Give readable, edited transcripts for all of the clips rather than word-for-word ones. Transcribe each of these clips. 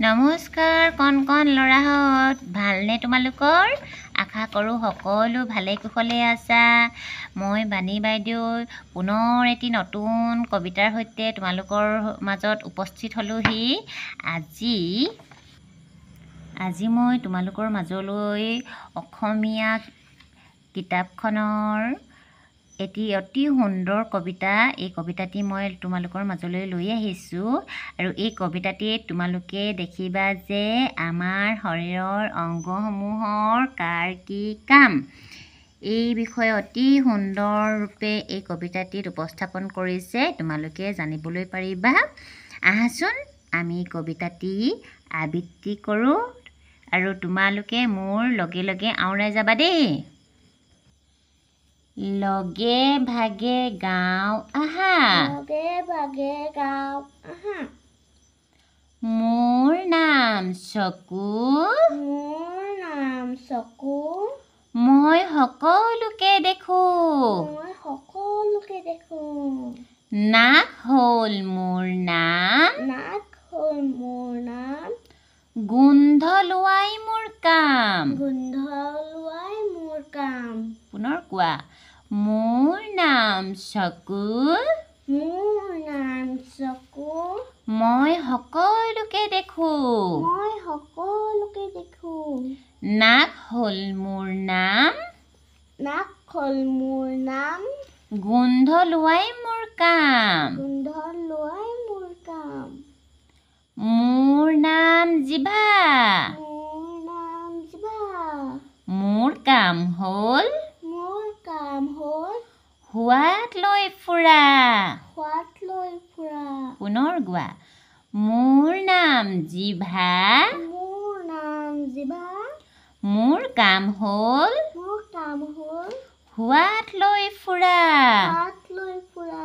নমস্কাৰ কণ কণ ল'ৰাহঁত, ভালনে তোমালোকৰ? আশা কৰোঁ সকলো ভালে কুশলে আছা। মই বাণী বাইদেউ পুনৰ এটি নতুন কবিতাৰ সৈতে তোমালোকৰ মাজত উপস্থিত হ'লোহি। আজি মই তোমালোকৰ মাজলৈ অসমীয়া কিতাপখনৰ এটি অতি সুন্দৰ কবিতা, এই কবিতাটি মই তোমালোকৰ মাজলৈ লৈ আহিছোঁ। আৰু এই কবিতাটিত তোমালোকে দেখিবা যে আমাৰ শৰীৰৰ অংগসমূহৰ কাৰ কি কাম, এই বিষয়ে অতি সুন্দৰ ৰূপে এই কবিতাটিত উপস্থাপন কৰিছে, তোমালোকে জানিবলৈ পাৰিবা। আহাচোন আমি কবিতাটি আবৃত্তি কৰোঁ আৰু তোমালোকে মোৰ লগে লগে আওৰাই যাবা দেই। লগে ভাগে গাওঁ আহা, লগে ভাগে গাওঁ আহা। মোৰ নাম চকু, মোৰ নাম চকু। মই সকলোকে দেখোঁ, মই সকলোকে দেখোঁ। নাক হ'ল মোৰ নাম, নাক হ'ল মোৰ নাম। গোন্ধ লোৱাই মোৰ কাম, গোন্ধ লোৱাই মোৰ কাম। পুনৰ কোৱা। মোৰ নাম চকু, মোৰ নাম চকু। মই সকলোকে দেখোঁ, মই সকলোকে দেখোঁ। নাক হ'ল মোৰ নাম, নাক হ'ল মোৰ নাম। গোন্ধ লোৱাই মোৰ কাম, গোন্ধ লোৱাই মোৰ কাম। মোৰ নাম জিভা, মোৰ নাম জিভা। মোৰ কাম হ'ল মোৰ কাম হ'ল সোৱাদ লৈ ফুৰা। সোৱাদ লৈ ফুৰা। পুনৰ গোৱা। মোৰ নাম জিভা, মোৰ নাম জিভা। মোৰ কাম হ'ল মোৰ কাম হ'ল সোৱাদ লৈ ফুৰা। সোৱাদ লৈ ফুৰা।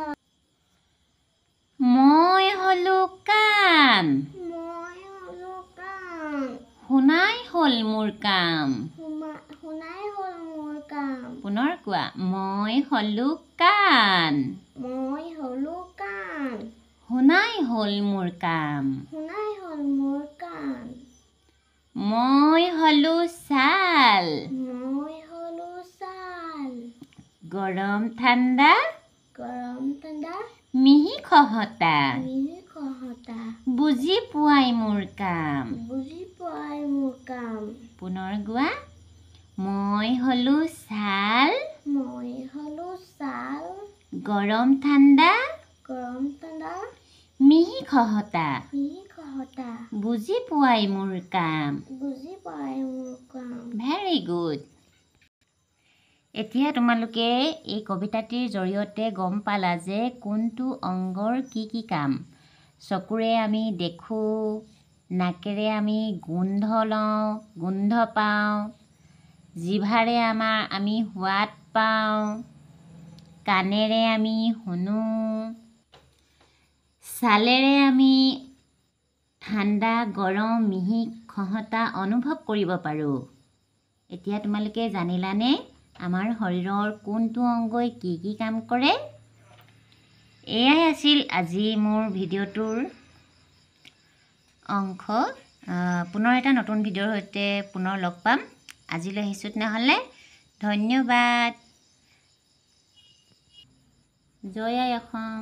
মই হ'লো কাণ, মই হ'লো কাম। শুনাই হ'ল মোৰ কাম। শুনাই হ'ল মোৰ কাম। পুনৰ কোৱা। মই হ'লো কাণ, মই হ'লো কাম। শুনাই হ'ল মোৰ কাম। শুনাই হ'ল মোৰ কাম। মই হ'লো ছাল, মই হ'লো ছাল। গৰম ঠাণ্ডা গৰম ঠাণ্ডা মিহি খহটা, মিহি খহটা। বুজি পোৱাই মোৰ কাম। বুজি পোৱাই মোৰ কাম। পুনৰ গোৱা। মই হ'লো ছাল, মই হ'লো ছাল। গৰম ঠাণ্ডা গৰম ঠাণ্ডা মিহি খহটা, মিহি খহটা। বুজি পোৱাই মোৰ কাম। বুজি পাই মোৰ কাম। Very good. এতিয়া তোমালোকে এই কবিতাটিৰ জৰিয়তে গম পালা যে কোনটো অংগৰ কি কি কাম। চকুৰে আমি দেখোঁ, নাকেৰে আমি গোন্ধ লওঁ, গোন্ধ পাওঁ, জিভাৰে আমি সোৱাদ পাওঁ, কাণেৰে আমি শুনো, ছালেৰে আমি ঠাণ্ডা গৰম মিহি খহটা অনুভৱ কৰিব পাৰোঁ। এতিয়া তোমালোকে জানিলানে আমাৰ শৰীৰৰ কোনটো অংগই কি কি কাম কৰে? এয়াই আছিল আজি মোৰ ভিডিঅ'টোৰ অংশ। পুনৰ এটা নতুন ভিডিঅ'ৰ সৈতে পুনৰ লগ পাম। আজিলৈ আহিছোঁ তেনেহ'লে। ধন্যবাদ। জয় আই অসম।